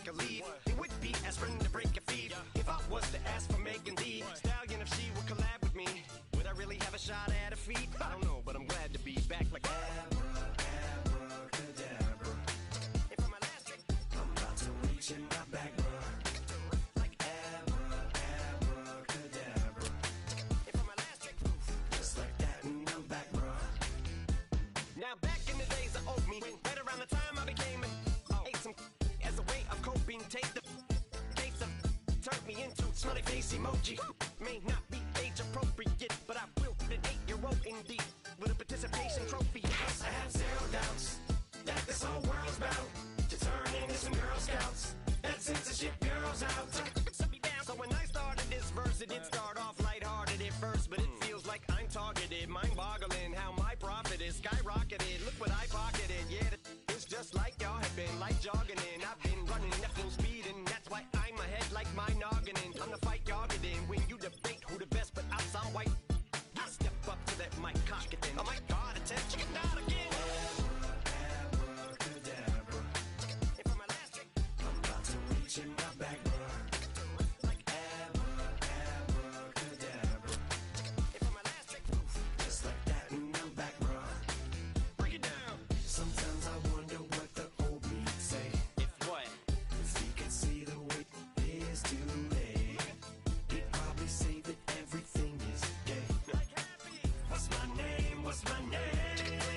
take a leave. It would be aspirin to break a feed. If I was to ask for Megan D Stallion, if she would collab with me, would I really have a shot at a feat? I don't know, but I'm glad to be back like abracadabra. And for my last trick, I'm about to reach in my back, bro. Like abracadabra. And for my last trick, just like that, and I'm back, bro. Now back in the days of old me, right around the time I became ate some as a way of coping. Take the case of turned me into smiley face emoji. May not be age appropriate, but I will an 8-year-old indeed with a participation trophy. I have zero doubts that this whole world's bound to turn into some Girl Scouts and censorship girls out. So when I started this verse, it did start off lighthearted at first, but it feels like I'm targeted, mind-boggling how my profit is skyrocketed. Look what I pocketed, yeah, it's just like y'all have been, like jogging in. I've been running at full speed, and that's why I'm ahead like my noggin. I'm the fight y'all get in when you debate who the best, but I'm some white. I step up to that mic, cock it then. Oh my God, attention, chicken out again. Abracadabra. And for my last trick, I'm about to reach in my back, bro. Like abracadabra. And for my last trick, just like that, and I'm back, bro. Break it down. Sometimes I wonder what the old me say. If what? If he could see the way it is today, he'd probably say that everything is gay. What's my name? What's my name?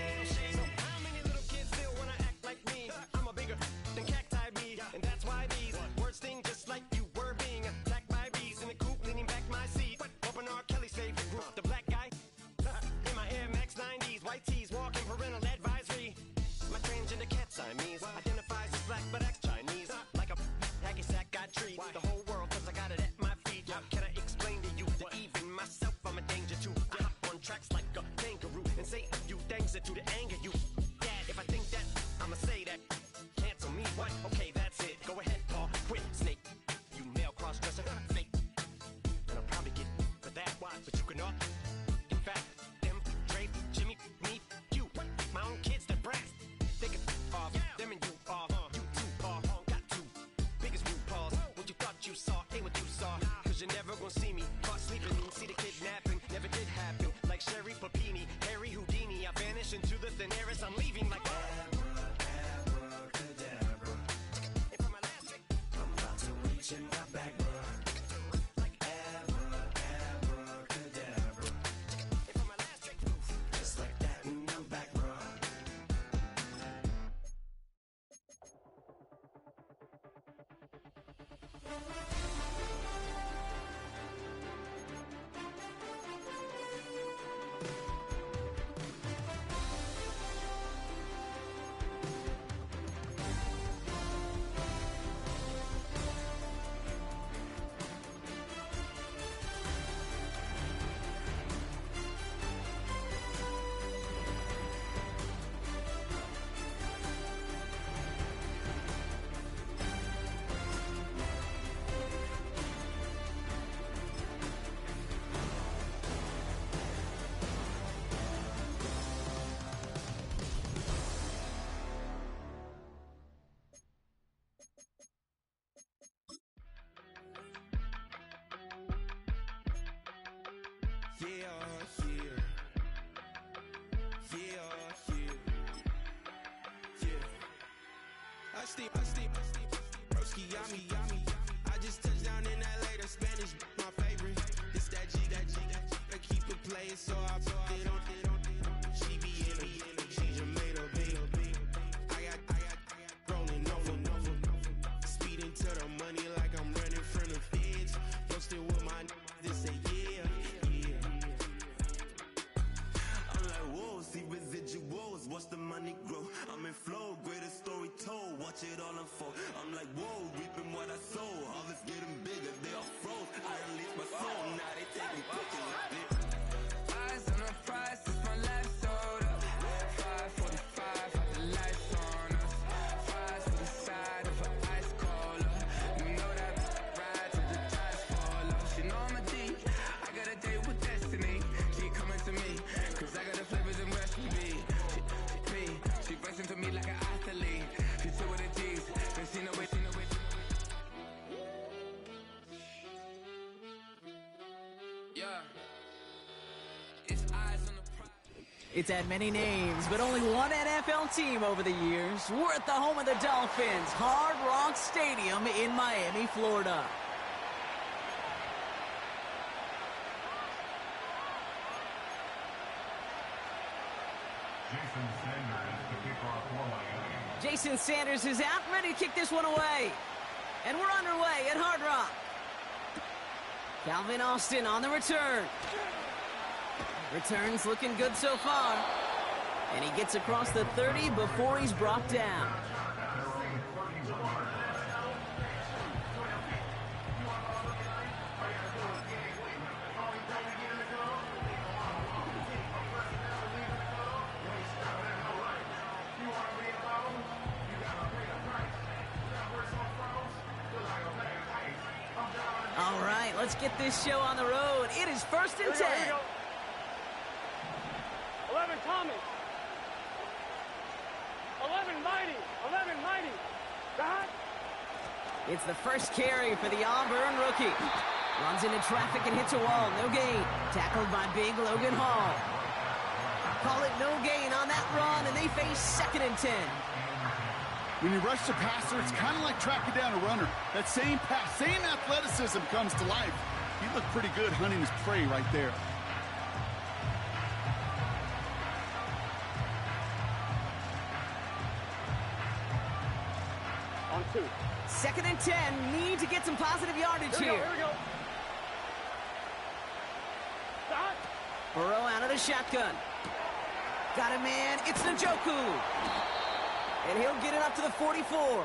So how many little kids still wanna act like me? I'm a bigger than cacti bee, and that's why these words sting just like you were being attacked by bees in the coop, leaning back my seat. Open R. Kelly's favorite group, the black guy. In my Air Max 90s, white tees, walking parental advisory. My transgender cat Siamese identifies as black but acts Chinese. Like a hacky sack I treat the whole world cause I got it at my feet. Can I explain to you that even myself I'm a danger to? I hop on tracks like a kangaroo and say a few things that do to anger you. Dad, if I think that, I'ma say that. Cancel me, what? Okay, that's it. Go ahead, Paul, quit, snake. You male cross-dresser, fake. And I'll probably get for that, why? But you can all. In fact, them, Dre, Jimmy, me, you. My own kids, the brass. They can off, them and you off. You too, Paul, got two biggest root paws. What you thought you saw ain't what you saw. Cause you're never gonna see me caught sleeping. See the kidnapping, never did happen. Like Sherry Papini, Harry Houdini. I vanish into the thin air as I'm leaving like abracadabra. And for my last trick, I'm about to reach in my back, bro. Like abracadabra. And for my last trick, just like that, and I'm back, bro. Broski, yummy. I just touched down in LA, the Spanish, my favorite. It's that G. I keep it playing, so I put it on. She be in it, she just made a big. I got rolling over. Speeding to the money like I'm running from the feds. Posted with my they say yeah. I'm like, whoa, see residuals, watch the money grow. I'm in flow, greatest story told, watch it all unfold. I'm like, whoa, reaping what I sow. Harvest getting bigger, they all froze. I release my soul, now they taking pictures. Eyes on the prize. It's had many names, but only one NFL team over the years. We're at the home of the Dolphins, Hard Rock Stadium in Miami, Florida. Jason Sanders is out, ready to kick this one away. And we're underway at Hard Rock. Calvin Austin on the return. Return's looking good so far. And he gets across the 30 before he's brought down. All right, let's get this show on the road. It is 1st and 10. 11 Thomas. 11 Mighty. 11 Mighty. God. It's the first carry for the Auburn rookie. Runs into traffic and hits a wall. No gain. Tackled by big Logan Hall. Call it no gain on that run, and they face 2nd and 10. When you rush the passer, it's kind of like tracking down a runner. That same pass, same athleticism comes to life. He looked pretty good hunting his prey right there. On 2. 2nd and 10. Need to get some positive yardage here. Here we go. God. Burrow out of the shotgun. Got a man. It's Njoku. And he'll get it up to the 44.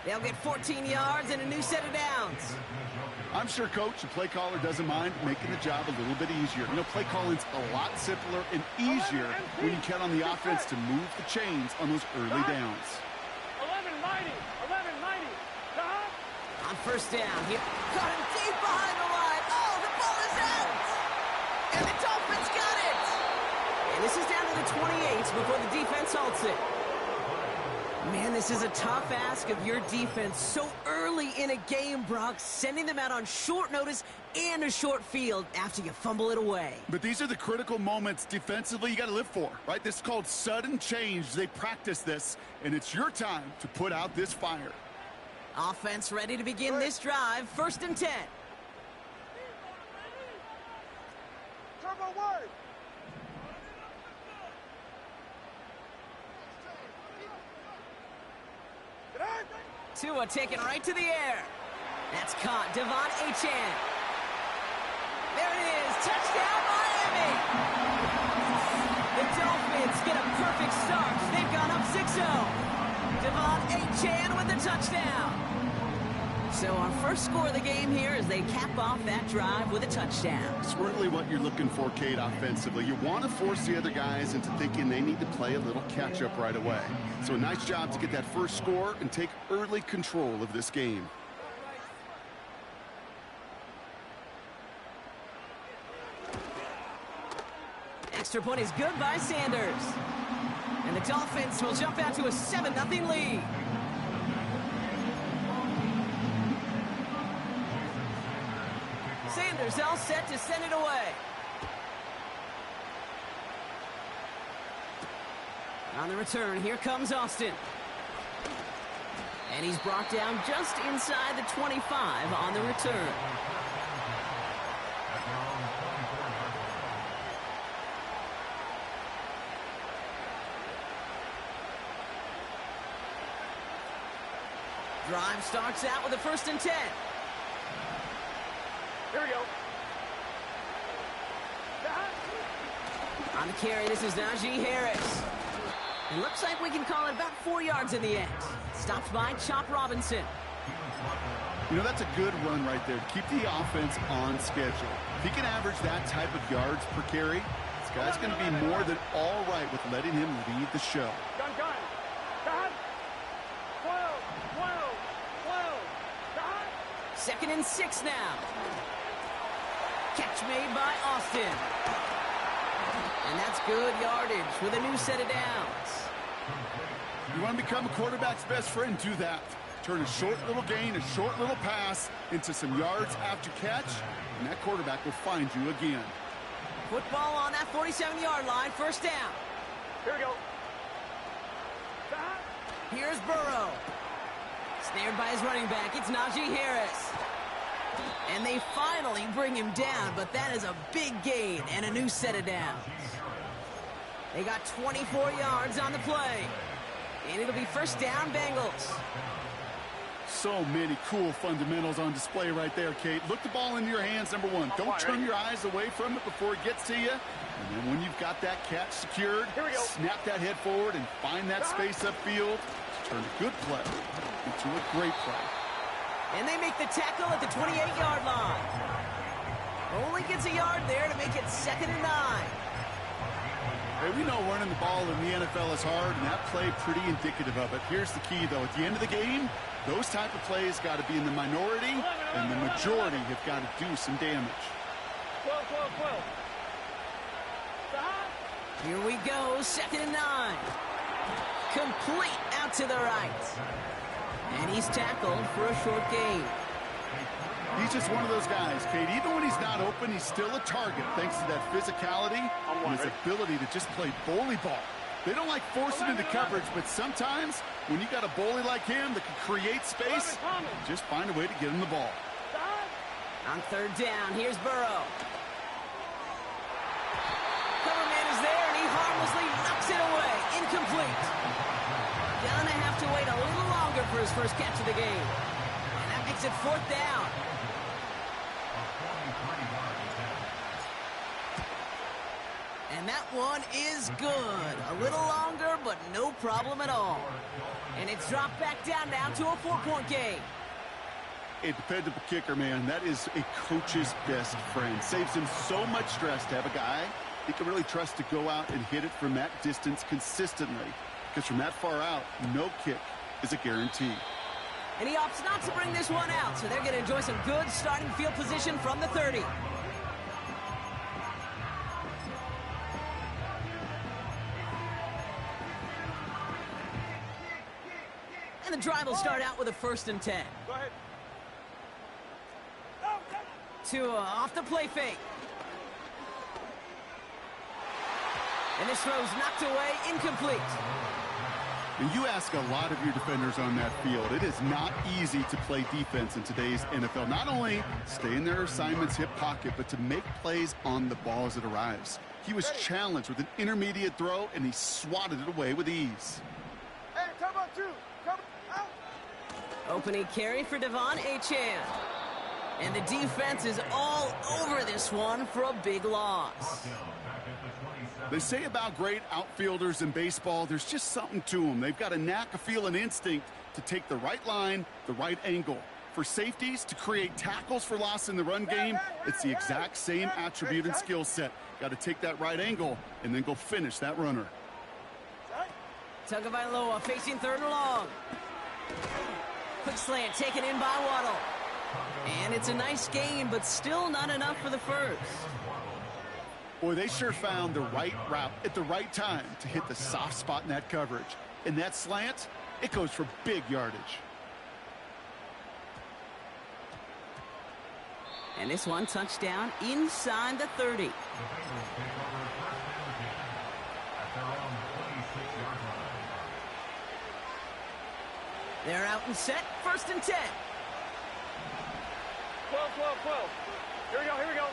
They'll get 14 yards and a new set of downs. I'm sure Coach, the play caller, doesn't mind making the job a little bit easier. You know, play calling's a lot simpler and easier when you count on the offense to move the chains on those early downs. 11 Mighty. 11 Mighty. God. On 1st down, he got him deep behind the line. Oh, the ball is out! And the Dolphins got it! And this is down to the 28 before the defense halts it. Man, this is a tough ask of your defense so early in a game, Brock, sending them out on short notice and a short field after you fumble it away. But these are the critical moments defensively you got to live for, right? This is called sudden change. They practice this, and it's your time to put out this fire. Offense ready to begin this drive. 1st and 10. Turbo word. Tua taken right to the air. That's caught. Devon Achane. There it is. Touchdown, Miami. The Dolphins get a perfect start. They've gone up 6-0. Devon Achane with the touchdown. So our first score of the game here as they cap off that drive with a touchdown. It's really what you're looking for, Kate, offensively. You want to force the other guys into thinking they need to play a little catch-up right away. So a nice job to get that first score and take early control of this game. Extra point is good by Sanders. And the Dolphins will jump out to a 7-0 lead. Sanders all set to send it away. On the return, here comes Austin. And he's brought down just inside the 25 on the return. Drive starts out with a 1st and 10. Here we go. On the carry, this is Najee Harris. It looks like we can call it about 4 yards in the end. Stopped by Chop Robinson. You know, that's a good run right there to keep the offense on schedule. If he can average that type of yards per carry, this guy's going to be more than all right with letting him lead the show. Gun. God. 12. God. 2nd and 6 now. Catch made by Austin. And that's good yardage with a new set of downs. You want to become a quarterback's best friend, do that. Turn a short little gain, a short little pass into some yards after catch, and that quarterback will find you again. Football on that 47-yard line, first down. Here we go. Here's Burrow. Snared by his running back, it's Najee Harris. And they finally bring him down, but that is a big gain and a new set of downs. They got 24 yards on the play. And it'll be first down, Bengals. So many cool fundamentals on display right there, Kate. Look the ball into your hands, number one. Don't turn your eyes away from it before it gets to you. And then when you've got that catch secured, snap that head forward and find that space upfield. Turn a good play into a great play. And they make the tackle at the 28-yard line. Only gets a yard there to make it 2nd and 9. Hey, we know running the ball in the NFL is hard, and that play pretty indicative of it. Here's the key, though. At the end of the game, those type of plays got to be in the minority, and the majority have got to do some damage. 12, 12, 12. Here we go, 2nd and 9. Complete out to the right. And he's tackled for a short gain. He's just one of those guys, Kate. Even when he's not open, he's still a target thanks to that physicality and his ability to just play bully ball. They don't like forcing into coverage, but sometimes when you got a bully like him that can create space, just find a way to get him the ball. On 3rd down, here's Burrow. Cover man is there, and he harmlessly knocks it away. Incomplete. Gonna have to wait a little longer for his first catch of the game. And that makes it 4th down. And that one is good. A little longer, but no problem at all. And it's dropped back down to a 4-point game. A dependable kicker, man. That is a coach's best friend. Saves him so much stress to have a guy he can really trust to go out and hit it from that distance consistently. Because from that far out, no kick is a guarantee. And he opts not to bring this one out, so they're going to enjoy some good starting field position from the 30. And the drive will start out with a 1st and 10. Go ahead. Tua off the play fake. And this throw's knocked away, incomplete. And you ask a lot of your defenders on that field. It is not easy to play defense in today's NFL. Not only stay in their assignment's hip pocket, but to make plays on the ball as it arrives. He was challenged with an intermediate throw, and he swatted it away with ease. Hey, come on, 2. Come out. Opening carry for Devon Achane. And the defense is all over this one for a big loss. They say about great outfielders in baseball, there's just something to them. They've got a knack, a feel, an instinct to take the right line, the right angle. For safeties, to create tackles for loss in the run game, it's the exact same attribute and skill set. Got to take that right angle and then go finish that runner. Tagovailoa facing 3rd and long. Quick slant taken in by Waddle. And it's a nice gain, but still not enough for the first. Boy, they sure found the right route at the right time to hit the soft spot in that coverage. And that slant, it goes for big yardage. And this one touchdown inside the 30. They're out and set, 1st and 10. 12, 12, 12. Here we go, here we go.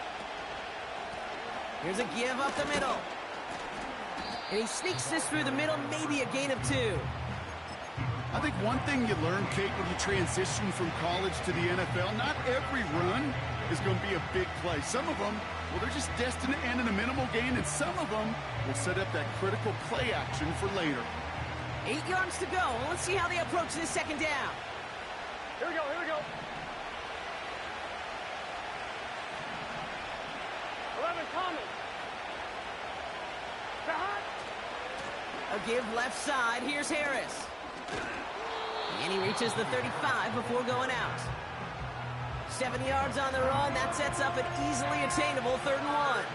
Here's a give up the middle. And he sneaks this through the middle, maybe a gain of 2. I think one thing you learn, Kate, when you transition from college to the NFL, not every run is going to be a big play. Some of them, well, they're just destined to end in a minimal gain, and some of them will set up that critical play action for later. 8 yards to go. Let's see how they approach this 2nd down. Here we go, here we go. 11 coming. A give left side. Here's Harris. And he reaches the 35 before going out. 7 yards on the run. That sets up an easily attainable 3rd and 1.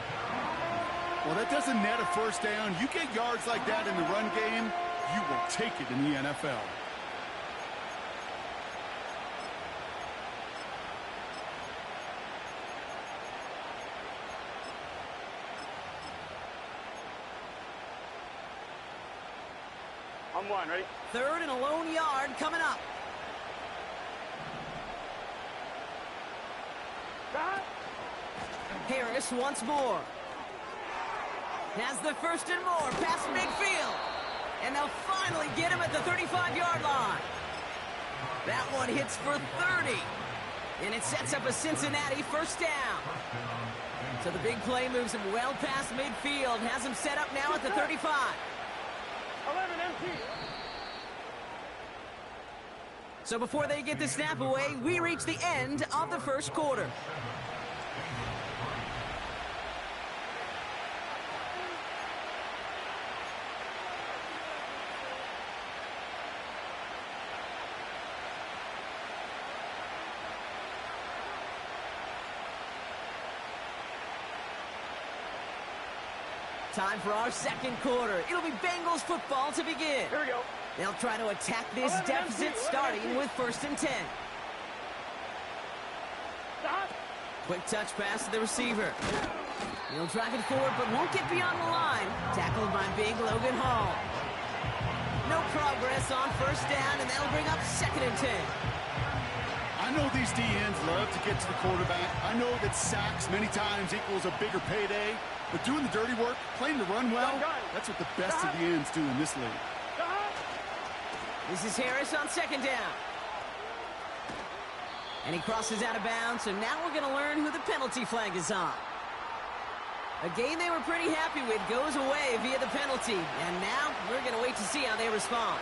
Well, that doesn't net a first down. You get yards like that in the run game, you will take it in the NFL. and 1. Ready? Third and a lone yard coming up. Stop. Harris once more. Has the first and more past midfield. And they'll finally get him at the 35-yard line. That one hits for 30. And it sets up a Cincinnati first down. So the big play moves him well past midfield. Has him set up now at the 35. 11 empty. So before they get the snap away, we reach the end of the first quarter. Time for our second quarter. It'll be Bengals football to begin. Here we go. They'll try to attack this deficit starting with 1st and 10. Stop. Quick touch pass to the receiver. He'll drive it forward but won't get beyond the line. Tackled by big Logan Hall. No progress on first down, and that'll bring up 2nd and 10. I know these DNs love to get to the quarterback. I know that sacks many times equals a bigger payday. But doing the dirty work, playing to run well, that's what the best of the ends do in this league. This is Harris on 2nd down. And he crosses out of bounds, so now we're going to learn who the penalty flag is on. A game they were pretty happy with goes away via the penalty. And now we're going to wait to see how they respond.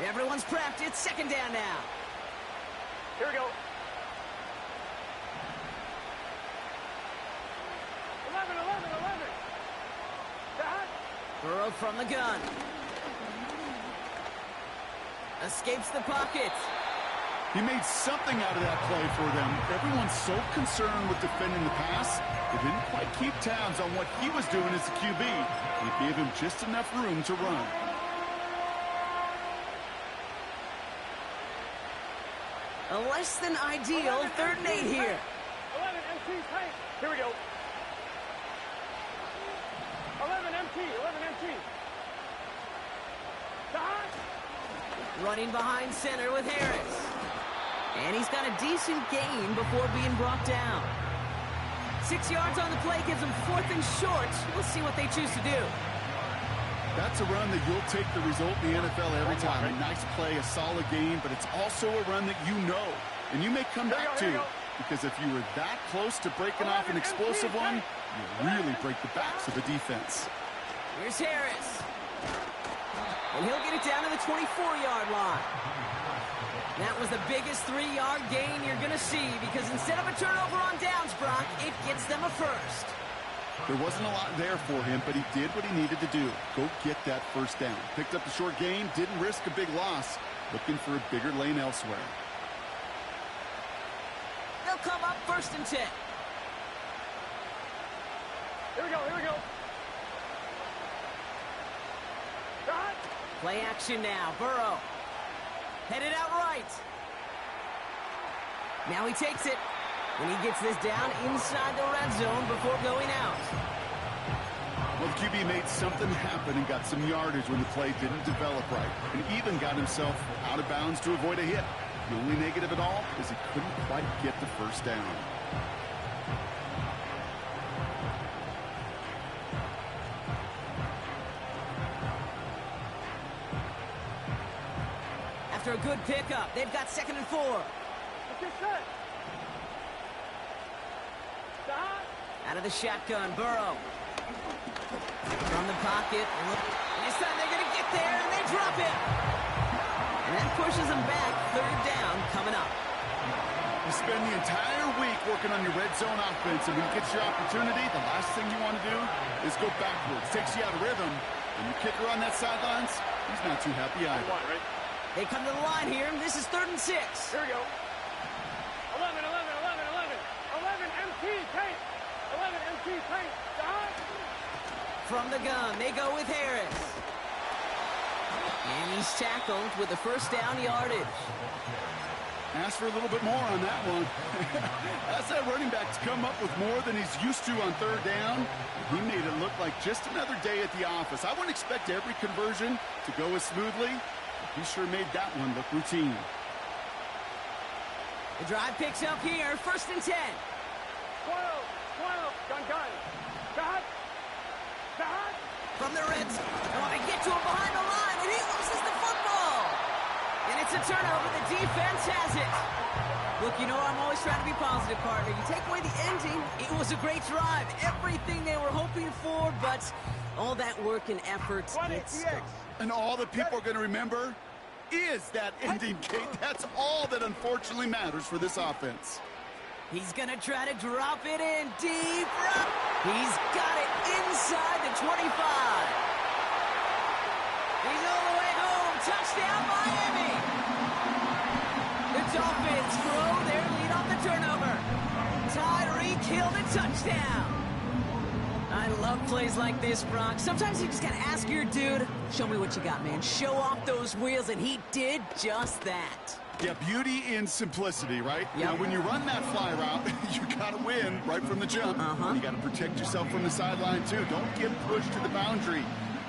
Everyone's prepped. It's 2nd down now. Here we go. 11. Stop. Burrow from the gun. Escapes the pocket. He made something out of that play for them. Everyone's so concerned with defending the pass, they didn't quite keep tabs on what he was doing as the QB. It gave him just enough room to run. A less than ideal 3rd and 8 here. 11 empty. Tight. Here we go. 11 empty. Stop. Running behind center with Harris. And he's got a decent gain before being brought down. 6 yards on the play gives him 4th and short. We'll see what they choose to do. That's a run that you'll take the result in the NFL every time. A nice play, a solid game, but it's also a run that you know, and you may come back to. Because if you were that close to breaking off an explosive one, you really break the backs of the defense. Here's Harris. And he'll get it down to the 24-yard line. That was the biggest 3-yard gain you're going to see because instead of a turnover on downs, Brock, it gets them a first. There wasn't a lot there for him, but he did what he needed to do. Go get that first down. Picked up the short gain, didn't risk a big loss. Looking for a bigger lane elsewhere. They'll come up 1st and 10. Here we go. Stop. Play action now. Burrow. Headed out right. Now he takes it. And he gets this down inside the red zone before going out. Well, the QB made something happen and got some yardage when the play didn't develop right. And even got himself out of bounds to avoid a hit. The only negative at all is he couldn't quite get the first down. After a good pickup, they've got 2nd and 4. Get set. Stop. Out of the shotgun, Burrow. From the pocket. And this time they're going to get there, and they drop him. And that pushes them back. 3rd down coming up. You spend the entire week working on your red zone offense, and when you get your opportunity, the last thing you want to do is go backwards. Takes you out of rhythm. And your kicker on that sidelines, he's not too happy either. They come to the line here, and this is 3rd and 6. Here we go. 11 empty. Tight. 11 empty. Tight. Stop. From the gun, they go with Harris. And he's tackled with the first down yardage. Ask for a little bit more on that one. As that running back's come up with more than he's used to on third down, he made it look like just another day at the office. I wouldn't expect every conversion to go as smoothly, but he sure made that one look routine. The drive picks up here, 1st and 10. 12, gun, got, From the red zone. They want to get to him behind the line, and he loses the football. And it's a turnover. The defense has it. Look, you know, I'm always trying to be positive, partner. You take away the ending, it was a great drive. Everything they were hoping for, but all that work and effort, it's gone. And all that people are going to remember is that ending, Kate. That's all that unfortunately matters for this offense. He's going to try to drop it in deep. He's got it inside the 25. He's all the way home. Touchdown, Miami. The Dolphins throw their lead off the turnover. Tyreek Hill the touchdown. I love plays like this, Brock. Sometimes you just got to ask your dude, show me what you got, man. Show off those wheels, and he did just that. Yeah, beauty in simplicity, right? Yep. Now, when you run that fly route, you got to win right from the jump. You got to protect yourself from the sideline, too. Don't get pushed to the boundary.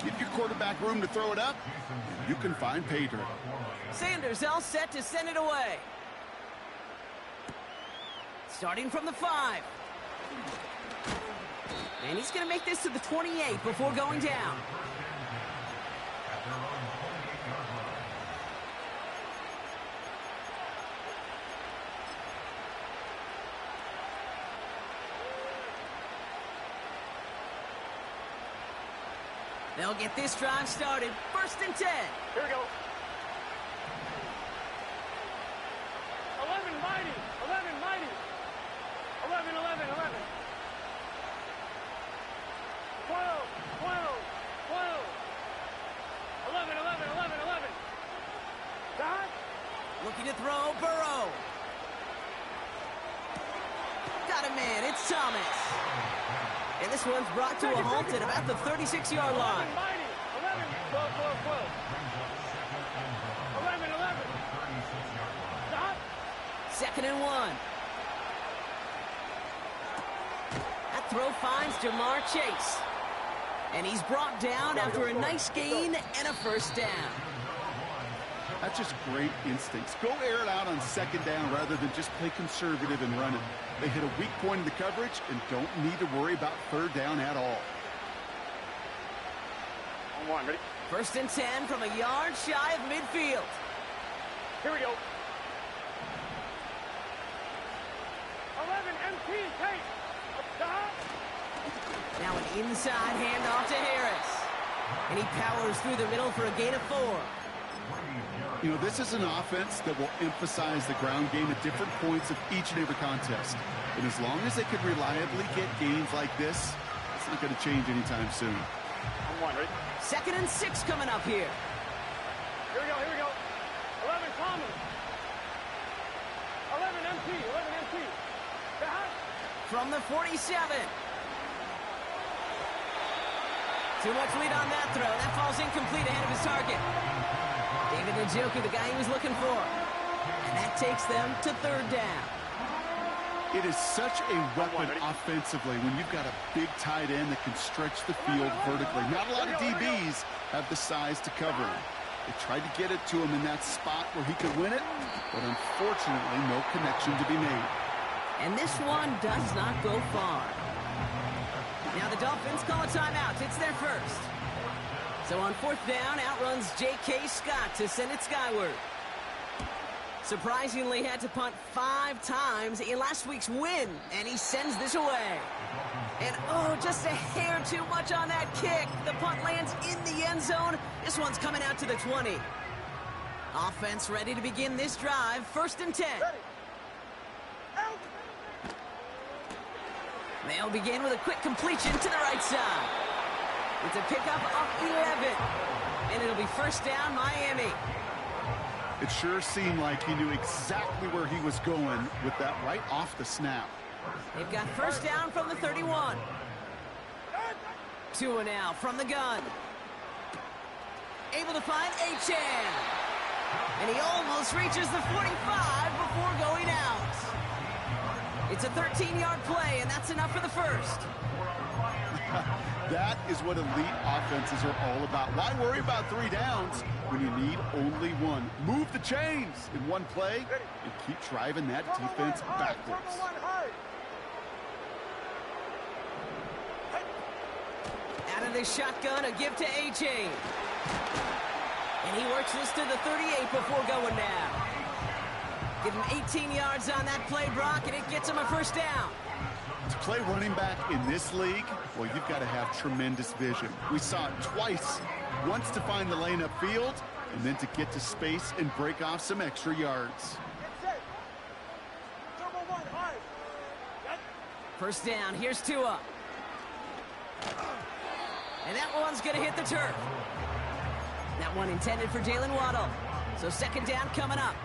Give your quarterback room to throw it up, and you can find pay dirt. Sanders all set to send it away. Starting from the 5. And he's going to make this to the 28 before going down. They'll get this drive started. 1st and 10. Here we go. 11 mighty. 11. Dot. Looking to throw, Burrow. Got a man, it's Thomas. And this one's brought to a halt at about the 36-yard line. 11, 12. 11. Dot. 2nd and 1. That throw finds Jamar Chase. And he's brought down after a nice gain and a 1st down. That's just great instincts. Go air it out on 2nd down rather than just play conservative and run it. They hit a weak point in the coverage and don't need to worry about 3rd down at all. On 1, ready? 1st and 10 from a yard shy of midfield. Here we go. 11 MP, Kate. Dot. Now an inside handoff to Harris. And he powers through the middle for a gain of 4. You know, this is an offense that will emphasize the ground game at different points of each and every contest. And as long as they can reliably get gains like this, it's not going to change anytime soon. On 1, ready? 2nd and 6 coming up here. Here we go. 11 Thomas. 11 MP. Dot. From the 47. Too much lead on that throw. That falls incomplete ahead of his target. David Njoku, the guy he was looking for. And that takes them to 3rd down. It is such a weapon offensively when you've got a big tight end that can stretch the field vertically. Not a lot of DBs have the size to cover him. They tried to get it to him in that spot where he could win it, but unfortunately no connection to be made. And this one does not go far. Now the Dolphins call a timeout. It's their 1st. So on 4th down, outruns J.K. Scott to send it skyward. Surprisingly had to punt 5 times in last week's win, and he sends this away. And oh, just a hair too much on that kick. The punt lands in the end zone. This one's coming out to the 20. Offense ready to begin this drive. 1st and 10. They'll begin with a quick completion to the right side. It's a pickup of 11. And it'll be 1st down, Miami. It sure seemed like he knew exactly where he was going with that right off the snap. They've got 1st down from the 31. 2 now from the gun. Able to find Achane. And he almost reaches the 45 before before going out. It's a 13-yard play, and that's enough for the first. That is what elite offenses are all about. Why worry about 3 downs when you need only 1? Move the chains in one play and keep driving that defense backwards. Out of the shotgun, a give to A-Chain. And he works this to the 38 before going down. Give him 18 yards on that play, Brock, and it gets him a first down. To play running back in this league, well, you've got to have tremendous vision. We saw it twice. Once to find the lane upfield, and then to get to space and break off some extra yards. First down, here's Tua. And that one's going to hit the turf. That one intended for Jalen Waddle. So second down coming up.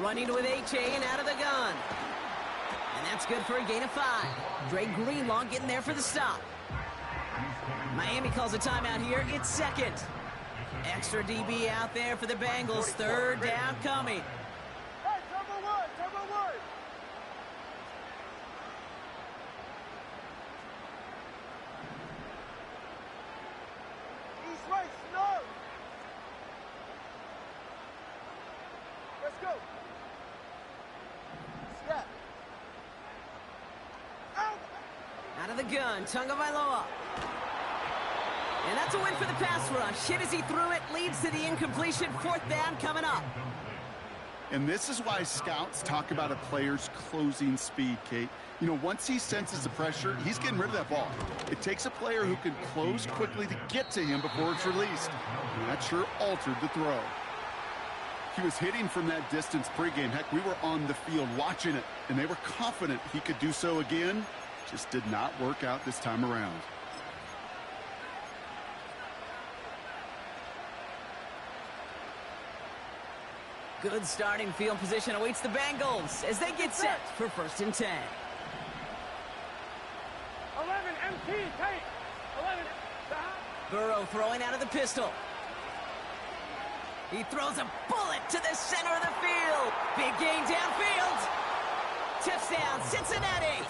Running with A-Chain out of the gun. And that's good for a gain of 5. Dre Greenlaw getting there for the stop. Miami calls a timeout here. It's second. Extra DB out there for the Bengals. Third down coming. Hey, turbo one. East right, snow. Let's go. Step. Out of the gun, Tagovailoa. And that's a win for the pass rush. Hit as he threw it, leads to the incompletion. Fourth down coming up. And this is why scouts talk about a player's closing speed, Kate. You know, once he senses the pressure, he's getting rid of that ball. It takes a player who can close quickly to get to him before it's released. And that sure altered the throw. He was hitting from that distance pregame. Heck, we were on the field watching it, and they were confident he could do so again. Just did not work out this time around. Good starting field position awaits the Bengals as they get set for first and 10. 11 MT, take. 11. Burrow throwing out of the pistol. He throws a bullet to the center of the field. Big gain downfield. Touchdown, Cincinnati.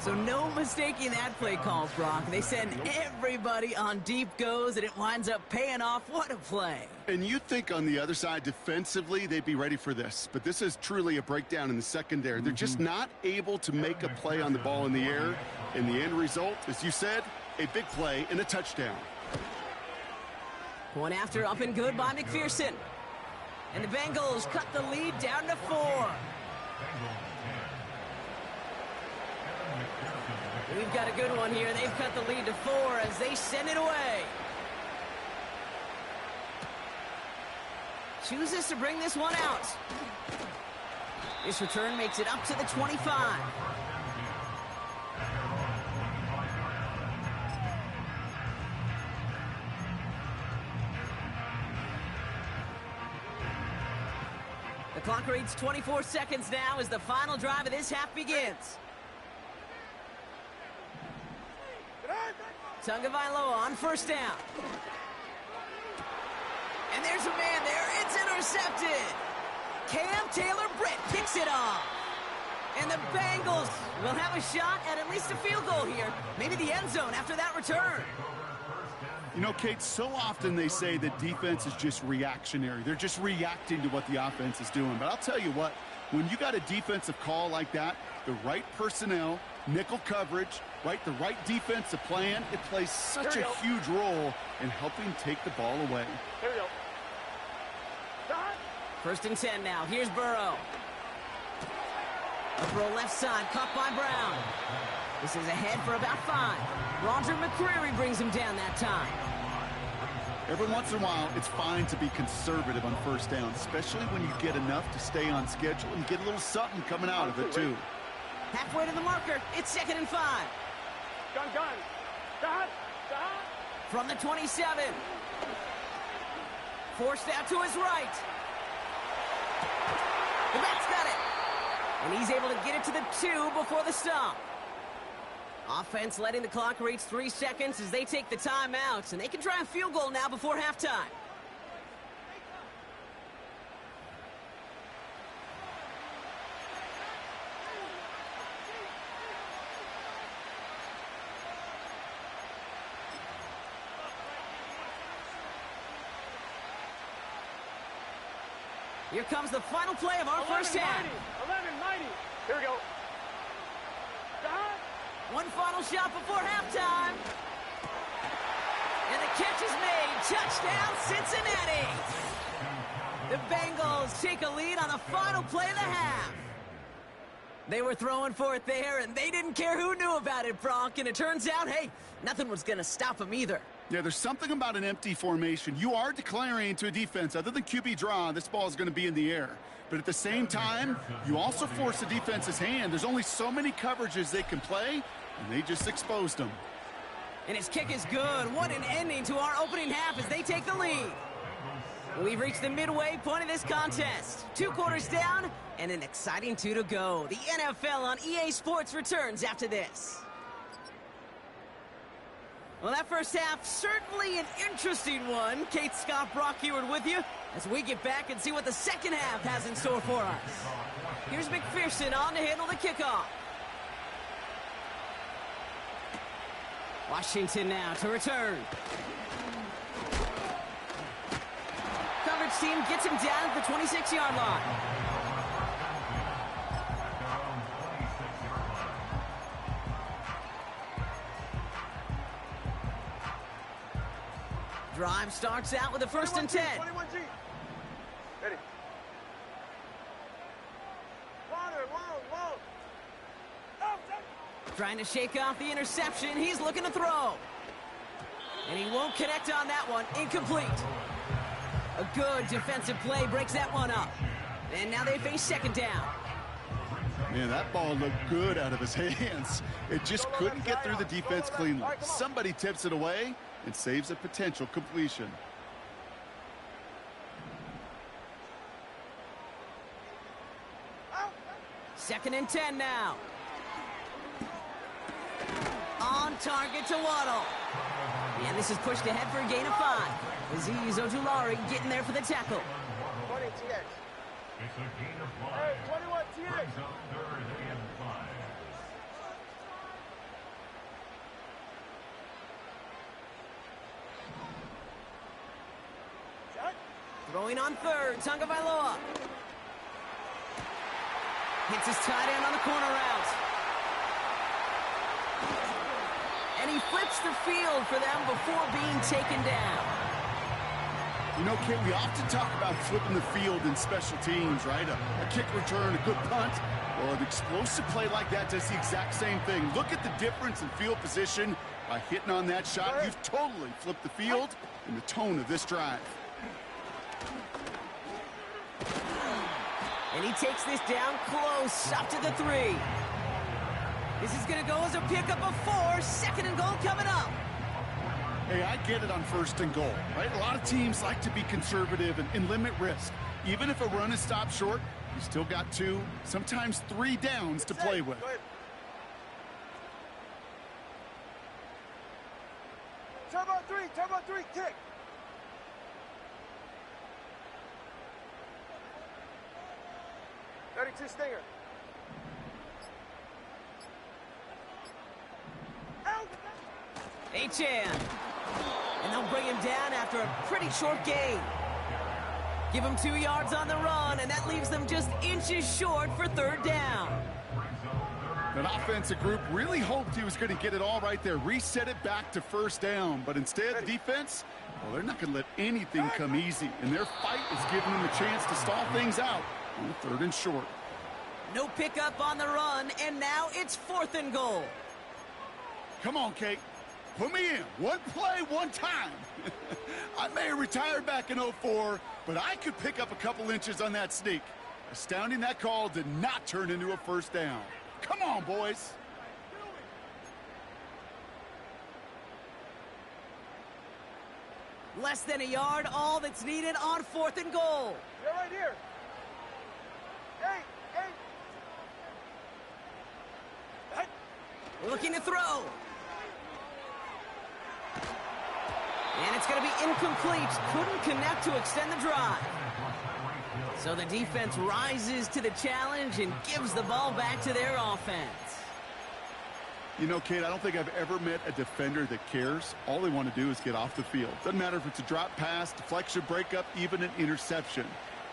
So no mistaking that play call, Brock. They send everybody on deep goes, and it winds up paying off. What a play. And you think on the other side, defensively, they'd be ready for this. But this is truly a breakdown in the secondary. They're just not able to make a play on the ball in the air. And the end result, as you said, a big play and a touchdown. One after up and good by McPherson. And the Bengals cut the lead down to 4. We've got a good one here. They've cut the lead to 4 as they send it away. Chooses to bring this one out. This return makes it up to the 25. The clock reads 24 seconds now as the final drive of this half begins. Tagovailoa on first down. And there's a man there. It's intercepted. Cam Taylor-Britt picks it off. And the Bengals will have a shot at least a field goal here. Maybe the end zone after that return. You know, Kate, so often they say that defense is just reactionary. They're just reacting to what the offense is doing. But I'll tell you what, when you got a defensive call like that, the right personnel, nickel coverage, right, the right defensive plan, it plays such a huge role in helping take the ball away. Here we go. First and 10 now. Here's Burrow. A throw left side, caught by Brown. This is ahead for about 5. Roger McCreary brings him down that time. Every once in a while, it's fine to be conservative on first down, especially when you get enough to stay on schedule and get a little something coming out of it, too. Halfway to the marker, it's second and 5. Gun. Stop. From the 27. Forced out to his right. The back's got it. And he's able to get it to the 2 before the stop. Offense letting the clock reach 3 seconds as they take the timeouts, and they can try a field goal now before halftime. Here comes the final play of our first half. 11-90. Here we go. One final shot before halftime. And the catch is made. Touchdown, Cincinnati. The Bengals take a lead on the final play of the half. They were throwing for it there, and they didn't care who knew about it, Bronk. And it turns out, hey, nothing was going to stop them either. Yeah, there's something about an empty formation. You are declaring to a defense, other than QB draw, this ball is going to be in the air. But at the same time, you also force the defense's hand. There's only so many coverages they can play, and they just exposed them. And his kick is good. What an ending to our opening half as they take the lead. We've reached the midway point of this contest. 2 quarters down and an exciting 2 to go. The NFL on EA Sports returns after this. Well, that first half, certainly an interesting one. Kate, Scott, Brock Heward with you as we get back and see what the second half has in store for us. Here's McPherson on to handle the kickoff. Washington now to return. Coverage team gets him down at the 26-yard line. Drive starts out with a 1st and 10. 21G. Ready. Trying to shake off the interception. He's looking to throw. And he won't connect on that one. Incomplete. A good defensive play breaks that one up. And now they face 2nd down. Man, that ball looked good out of his hands. It just couldn't get through the defense cleanly. Somebody tips it away and saves a potential completion. Second and 10 now. On target to Waddle. And this is pushed ahead for a gain of 5. Azeez Ojulari getting there for the tackle. 20 TX. It's a gain of 5. Hey, 21 TX. Brings up 3rd and 5. Throwing on 3rd, Tagovailoa. Hits his tight end on the corner route. And he flips the field for them before being taken down. You know, Kit, we often talk about flipping the field in special teams, right? A kick return, a good punt. Well, an explosive play like that does the exact same thing. Look at the difference in field position by hitting on that shot. You've totally flipped the field and the tone of this drive. And he takes this down close, up to the 3. This is going to go as a pickup of 4. 2nd and goal coming up. Hey, I get it on 1st and goal, right? A lot of teams like to be conservative and limit risk. Even if a run is stopped short, you still got 2, sometimes 3 downs to play with. Turbo 3, kick. Two stinger. Achan. And they'll bring him down after a pretty short gain. Give him 2 yards on the run, and that leaves them just inches short for 3rd down. That offensive group really hoped he was going to get it all right there, reset it back to 1st down. But instead, the defense, well, they're not going to let anything come easy. And their fight is giving them a chance to stall things out on the 3rd and short. No pickup on the run, and now it's 4th and goal. Come on, Kate. Put me in. One play, one time. I may have retired back in 04, but I could pick up a couple inches on that sneak. Astounding that call did not turn into a 1st down. Come on, boys. Less than a yard, all that's needed on 4th and goal. You're right here. Hey. Looking to throw. And it's going to be incomplete. Couldn't connect to extend the drive. So the defense rises to the challenge and gives the ball back to their offense. You know, Kate, I don't think I've ever met a defender that cares. All they want to do is get off the field. Doesn't matter if it's a drop pass, deflection, breakup, even an interception.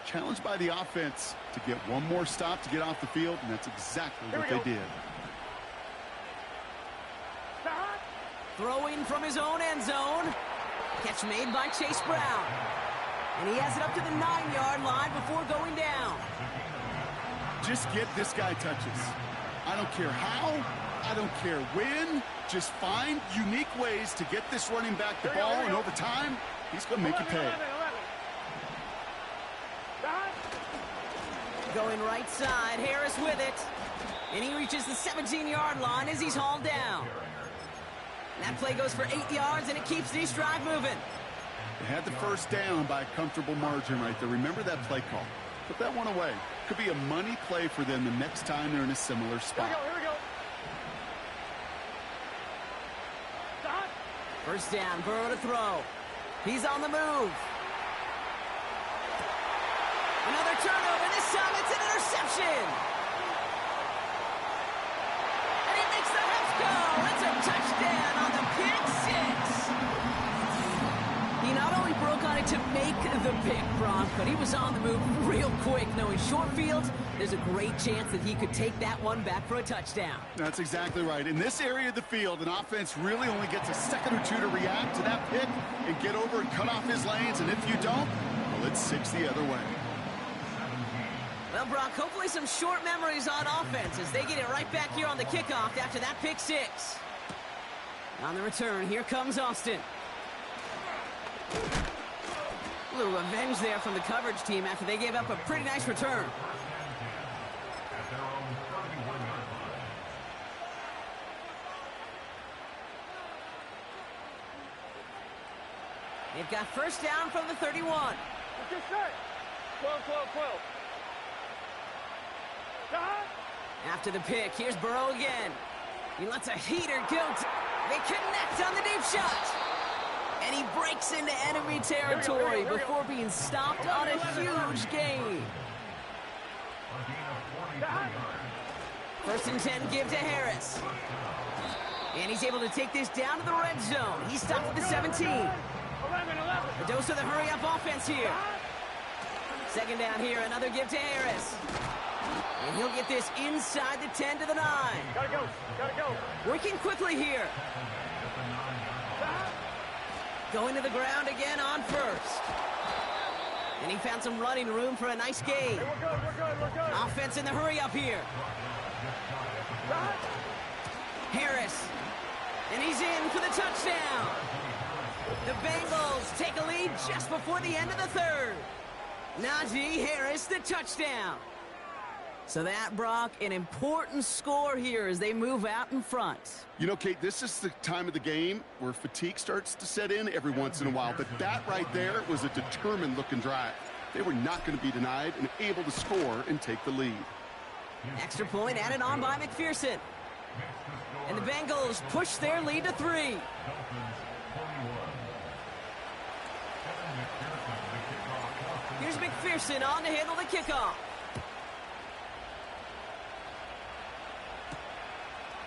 Challenged by the offense to get one more stop to get off the field, and that's exactly what they did. Throwing from his own end zone. Catch made by Chase Brown. And he has it up to the 9-yard line before going down. Just get this guy touches. I don't care how, I don't care when. Just find unique ways to get this running back the ball, and over time, he's going to make you pay. Going right side, Harris with it. And he reaches the 17-yard line as he's hauled down. That play goes for 8 yards, and it keeps this drive moving. They had the first down by a comfortable margin right there. Remember that play call. Put that one away. Could be a money play for them the next time they're in a similar spot. Here we go. First down, Burrow to throw. He's on the move. Another turnover. This time it's an interception. And he makes the Heffs go. It's a touchdown on the pick six. He not only broke on it to make the pick, Brock, but he was on the move real quick. Knowing short fields, there's a great chance that he could take that one back for a touchdown. That's exactly right. In this area of the field, an offense really only gets a second or two to react to that pick and get over and cut off his lanes. And if you don't, well, it's 6 the other way. Well, Brock, hopefully some short memories on offense as they get it right back here on the kickoff after that pick six. On the return, here comes Austin. A little revenge there from the coverage team after they gave up a pretty nice return. They've got first down from the 31. Get set. 12. After the pick, here's Burrow again. He lets a heater go. They connect on the deep shot. And he breaks into enemy territory before being stopped on a huge gain. First and 10, give to Harris. And he's able to take this down to the red zone. He stopped at the 17. A dose of the hurry-up offense here. Second down here, another give to Harris. And he'll get this inside the 10 to the 9. Gotta go. Working quickly here. Going to the ground again on first. And he found some running room for a nice gain. We're good. Offense in the hurry-up here. Harris. And he's in for the touchdown. The Bengals take a lead just before the end of the third. Najee Harris, the touchdown. So that, Brock, an important score here as they move out in front. You know, Kate, this is the time of the game where fatigue starts to set in every once in a while. But that right there was a determined-looking drive. They were not going to be denied and able to score and take the lead. Extra point added on by McPherson. And the Bengals push their lead to 3. Here's McPherson on to handle the kickoff.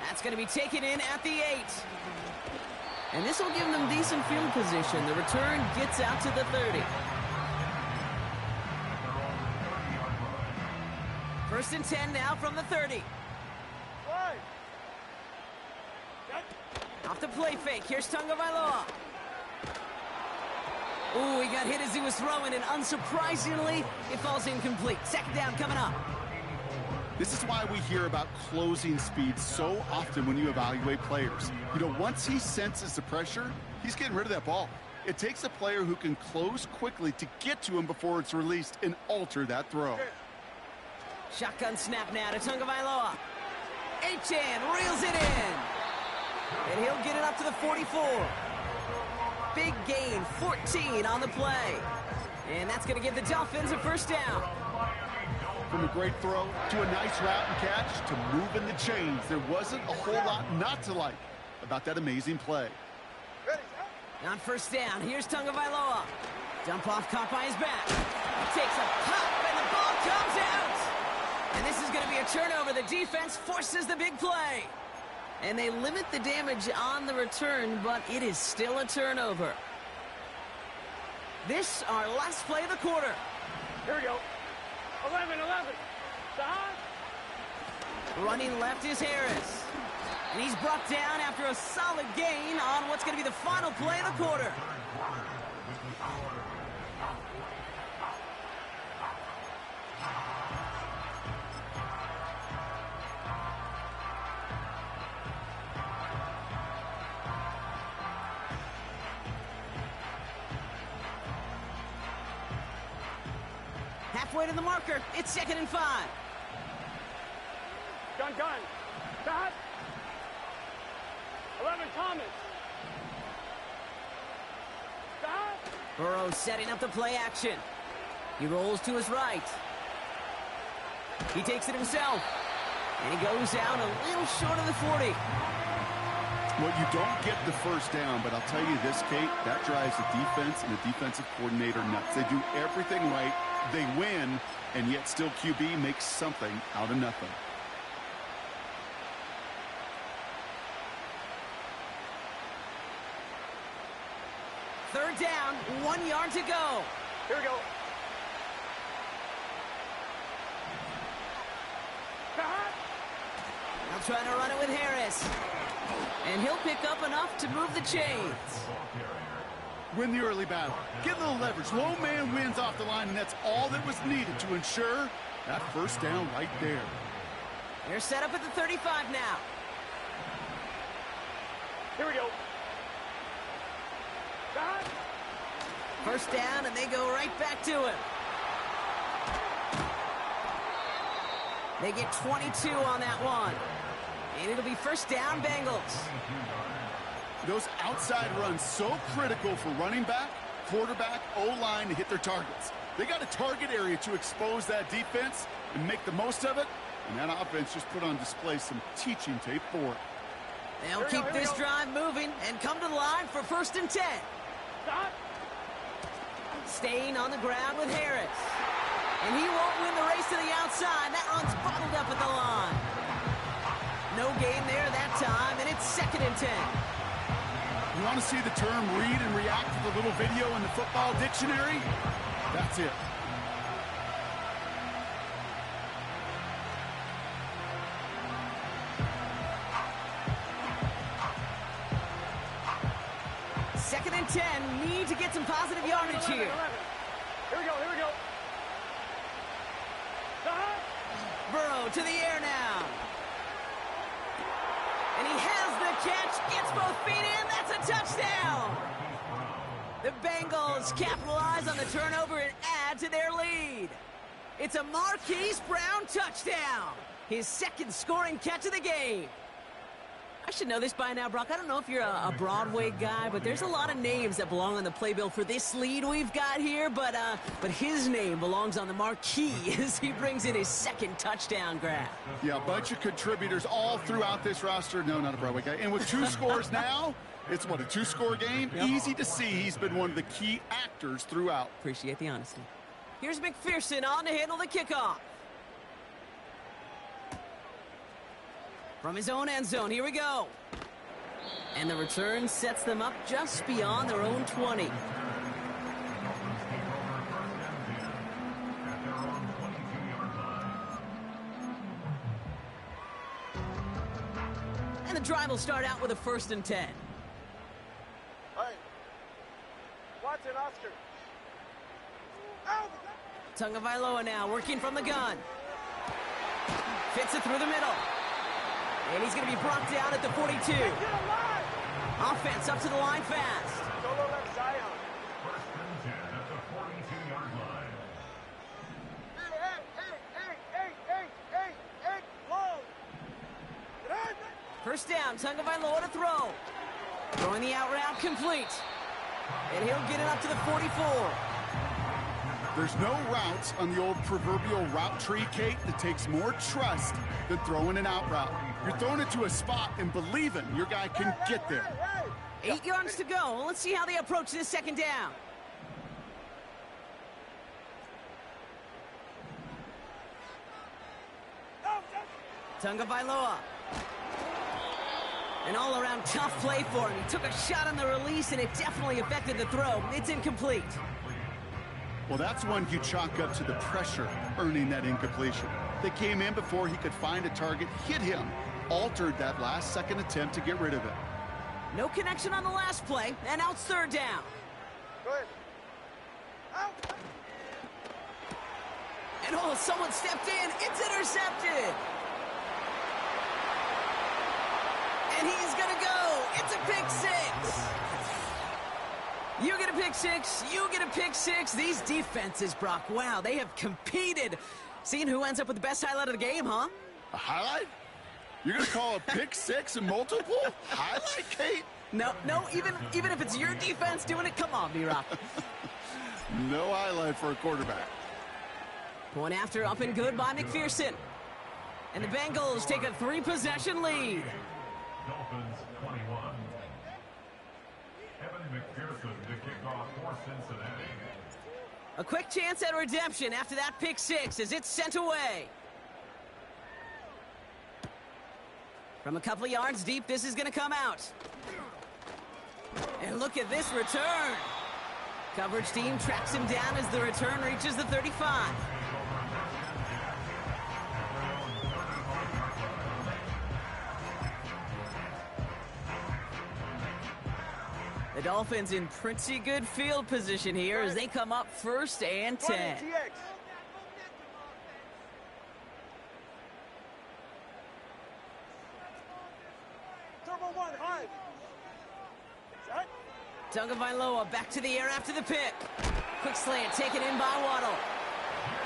That's going to be taken in at the 8. And this will give them decent field position. The return gets out to the 30. First and 10 now from the 30. Off the play fake. Here's Tagovailoa. Ooh, he got hit as he was throwing, and unsurprisingly, it falls incomplete. Second down coming up. This is why we hear about closing speed so often when you evaluate players. You know, once he senses the pressure, he's getting rid of that ball. It takes a player who can close quickly to get to him before it's released and alter that throw. Shotgun snap now to Tagovailoa. Achane reels it in. And he'll get it up to the 44. Big gain, 14 on the play. And that's going to give the Dolphins a first down. From a great throw to a nice route and catch to moving the chains. There wasn't a whole lot not to like about that amazing play. On first down, here's Tagovailoa. Dump off caught by his back. He takes a pop, and the ball comes out. And this is going to be a turnover. The defense forces the big play. And they limit the damage on the return, but it is still a turnover. This, our last play of the quarter. Here we go. 11. Stop. Running left is Harris. And he's brought down after a solid gain on what's going to be the final play of the quarter. Halfway to the marker. It's 2nd and 5. Gun. Stop. 11, Thomas. Stop. Burrow setting up the play action. He rolls to his right. He takes it himself. And he goes out a little short of the 40. Well, you don't get the first down, but I'll tell you this, Kate, that drives the defense and the defensive coordinator nuts. They do everything right. They win, and yet still QB makes something out of nothing. Third down, 1 yard to go. Here we go. Stop. Now trying to run it with Harris. And he'll pick up enough to move the chains. Win the early battle. Get a little leverage. Low man wins off the line, and that's all that was needed to ensure that first down right there. They're set up at the 35 now. Here we go. Stop. First down, and they go right back to him. They get 22 on that one. And it'll be first down, Bengals. Those outside runs so critical for running back, quarterback, O-line to hit their targets. They got a target area to expose that defense and make the most of it. And that offense just put on display some teaching tape for it. They'll keep this drive moving and come to the line for 1st and 10. Stop. Staying on the ground with Harris. And he won't win the race to the outside. That run's bottled up at the line. No gain there that time, and it's 2nd and 10. You want to see the term read and react to the little video in the football dictionary? That's it. Second and 10, need to get some positive yardage here. 11. Here we go. Stop. Burrow to the air now. And he has the catch, gets both feet in, that's a touchdown. The Bengals capitalize on the turnover and add to their lead. It's a Marquise Brown touchdown. His 2nd scoring catch of the game. I should know this by now, Brock. I don't know if you're a Broadway guy, but there's a lot of names that belong on the playbill for this lead we've got here. But his name belongs on the marquee as he brings in his 2nd touchdown grab. Yeah, a bunch of contributors all throughout this roster. No, not a Broadway guy. And with 2 scores now, it's what, a 2-score game? Yep. Easy to see he's been one of the key actors throughout. Appreciate the honesty. Here's McPherson on to handle the kickoff. From his own end zone, here we go. And the return sets them up just beyond their own 20. And the drive will start out with a 1st and 10. Hey. Watson, Oscar. Oh. Tagovailoa now working from the gun. Fits it through the middle. And he's going to be brought down at the 42. Offense up to the line fast. Solo left Zion. 1st and 10 at the 42-yard line. Hey, long. First down, Tagovailoa to throw. Throwing the out route complete. And he'll get it up to the 44. There's no routes on the old proverbial route tree, Kate, that takes more trust than throwing an out route. You're throwing it to a spot and believing your guy can get there. 8 yards to go. Let's see how they approach this second down. Tagovailoa. An all-around tough play for him. He took a shot on the release, and it definitely affected the throw. It's incomplete. Well, that's one you chalk up to the pressure earning that incompletion. They came in before he could find a target, hit him, altered that last-second attempt to get rid of it. No connection on the last play, and out third down. Good. Out. And oh, someone stepped in. It's intercepted. And he's going to go. It's a pick six. You get a pick six. You get a pick six. These defenses, Brock, wow, they have competed. Seeing who ends up with the best highlight of the game, huh? A highlight? You're going to call a pick six and multiple? Highlight, Kate? No, even if it's your defense doing it, come on, B-Rock. No highlight for a quarterback. Point after up and good by McPherson. And the Bengals take a 3-possession lead. Dolphins 21. Evan McPherson to kick off for Cincinnati. A quick chance at redemption after that pick six as it's sent away. From a couple of yards deep, this is going to come out. And look at this return. Coverage team tracks him down as the return reaches the 35. The Dolphins in pretty good field position here as they come up 1st and 10. Turbo 1, high. Set. Tagovailoa back to the air after the pick. Quick slant taken in by Waddle.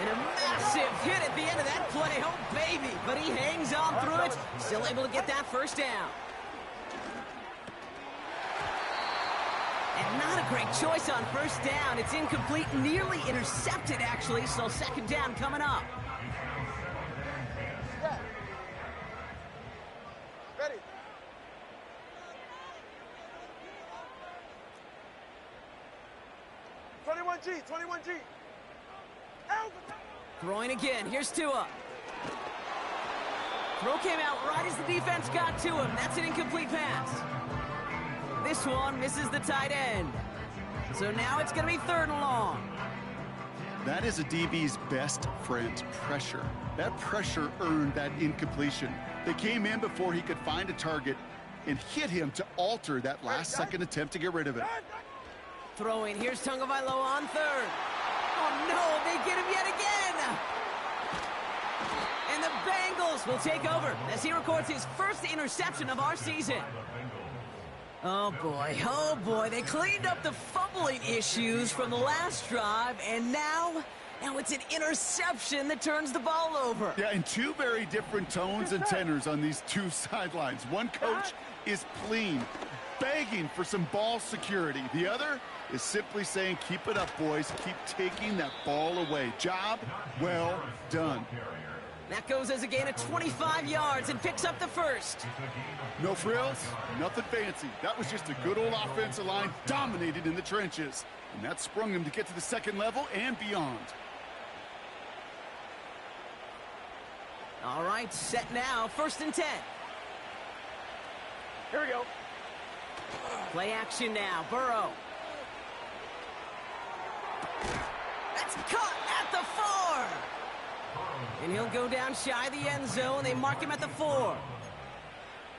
And a massive hit at the end of that play. Oh, baby. But he hangs on through it. Still able to get that first down. And not a great choice on first down. It's incomplete, nearly intercepted, actually. So second down coming up. Yeah. Ready. G, 21G. Out. Throwing again. Here's Tua. Throw came out right as the defense got to him. That's an incomplete pass. This one misses the tight end. So now it's going to be 3rd and long. That is a DB's best friend, pressure. That pressure earned that incompletion. They came in before he could find a target and hit him to alter that last-second attempt to get rid of it. Throwing. Here's Tagovailoa on 3rd. Oh, no, they get him yet again. And the Bengals will take over as he records his first interception of our season. Oh, boy. They cleaned up the fumbling issues from the last drive, and now it's an interception that turns the ball over. Yeah, and two very different tones and tenors on these two sidelines. One coach is pleading, begging for some ball security. The other is simply saying, keep it up, boys. Keep taking that ball away. Job well done. That goes as a gain of 25 yards and picks up the first. No frills, nothing fancy. That was just a good old offensive line dominated in the trenches. And that sprung him to get to the second level and beyond. All right, set now. 1st and 10. Here we go. Play action now. Burrow. That's caught at the 4. And he'll go down shy of the end zone. They mark him at the 4.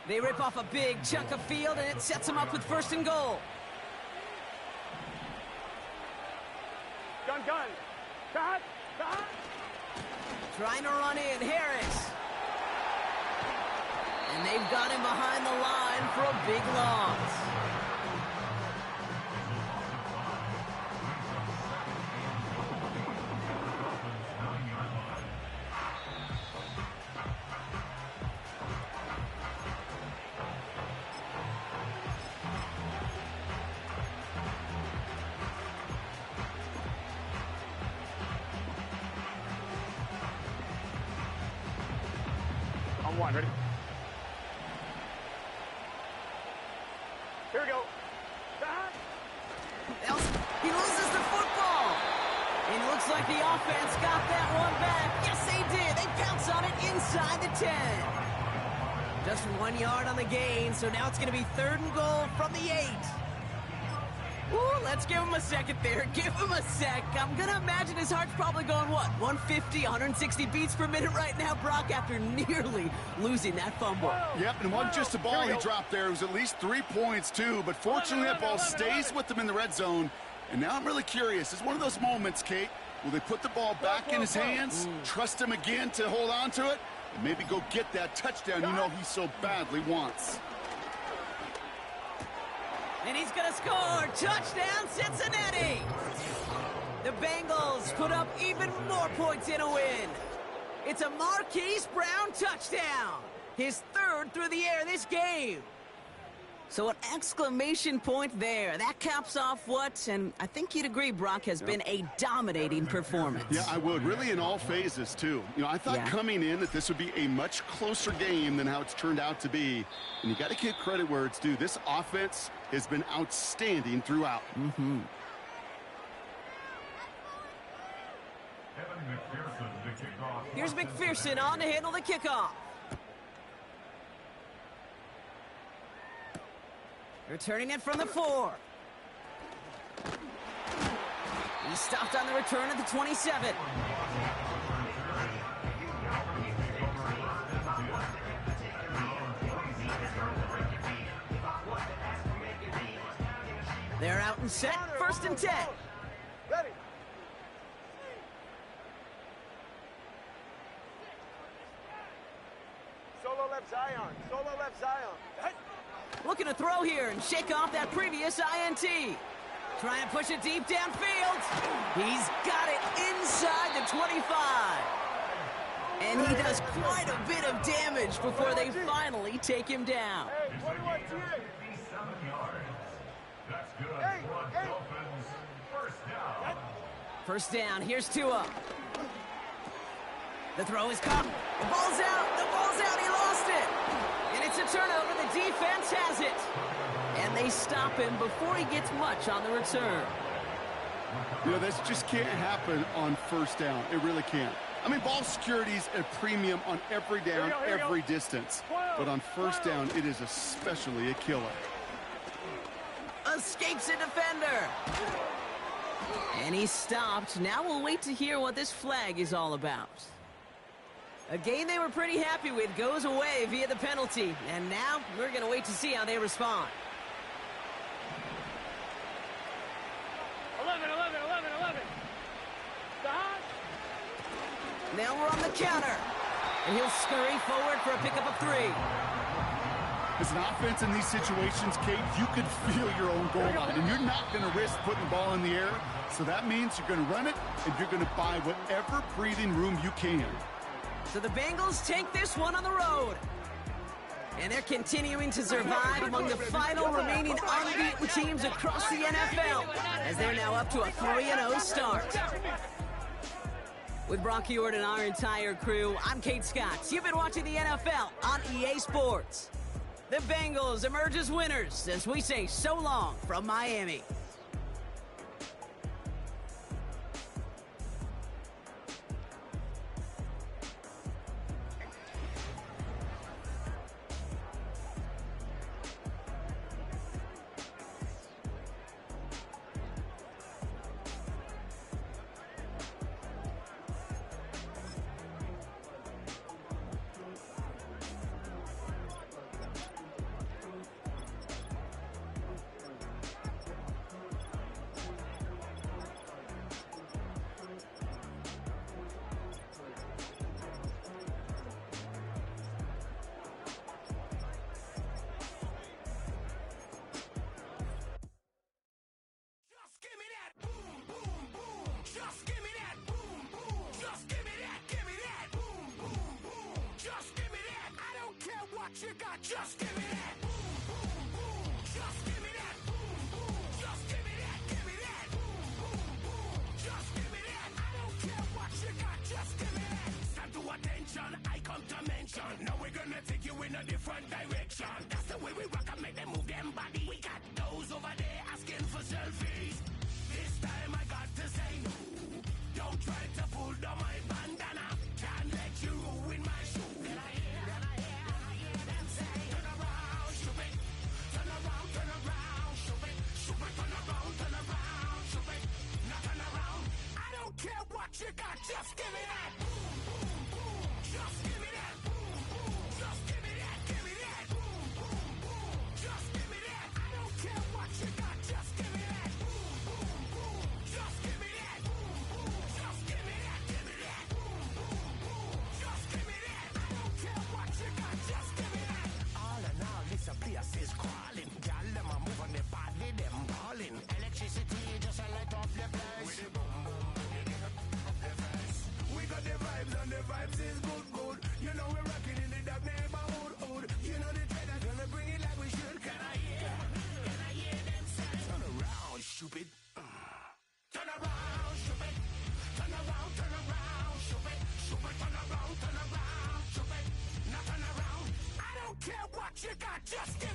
They rip off a big chunk of field, and it sets him up with 1st and goal. Gun. Cut. Trying to run in. Harris. And they've got him behind the line for a big loss. and 1. Ready? Here we go. He loses the football. And it looks like the offense got that one back. Yes, they did. They pounce on it inside the 10. Just 1 yard on the gain, so now it's going to be 3rd and goal from the 8. Ooh, let's give him a second there. Give him a sec. I'm going to imagine his heart's probably going, what, 150, 160 beats per minute right now, Brock, after nearly losing that fumble. Yep, and it wasn't just a ball he dropped there. It was at least 3 points, too. But fortunately, that ball stays with him in the red zone. And now I'm really curious. It's one of those moments, Kate. Will they put the ball back in his hands, trust him again to hold on to it, and maybe go get that touchdown you know he so badly wants? And he's going to score. Touchdown, Cincinnati. The Bengals put up even more points in a win. It's a Marquise Brown touchdown. His 3rd through the air this game. So an exclamation point there. That caps off what, and I think you'd agree, Brock, has been a dominating performance. Yeah, I would. Really in all phases, too. You know, I thought coming in that this would be a much closer game than how it's turned out to be. And you got to give credit where it's due. This offense has been outstanding throughout. Here's McPherson on to handle the kickoff. Returning it from the 4. He stopped on the return at the 27. They're out and set. 1st and 10. Ready. Solo left Zion. Solo left Zion. Looking to throw here and shake off that previous INT. Trying to push it deep downfield. He's got it inside the 25. And he does quite a bit of damage before they finally take him down. Hey, 21 TA. That's good. Dolphins, First down. Here's Tua. The throw is caught. The ball's out. The ball's out. He lost it. And it's a turnover. The defense has it. And they stop him before he gets much on the return. You know, this just can't happen on 1st down. It really can't. I mean, ball security's a premium on every down, every distance. But on 1st down, it is especially a killer. Escapes a defender. And he stopped. Now we'll wait to hear what this flag is all about. A game they were pretty happy with goes away via the penalty. And now we're going to wait to see how they respond. 11. Now we're on the counter. And he'll scurry forward for a pickup of 3. As an offense in these situations, Kate, you could feel your own goal line, and you're not going to risk putting the ball in the air. So that means you're going to run it, and you're going to buy whatever breathing room you can. So the Bengals take this one on the road. And they're continuing to survive among the final remaining unbeaten teams across the NFL, as they're now up to a 3-0 start. With Brock Ewart and our entire crew, I'm Kate Scott. You've been watching the NFL on EA Sports. The Bengals emerge as winners as we say so long from Miami. You got just give me that. Boom, boom, boom. Just give me that. Boom, boom. Just give me that. Give me that. Boom, boom, boom. Just give me that. I don't care what you got. Just give me that. Stand to attention. I come to mention. Now we're gonna Just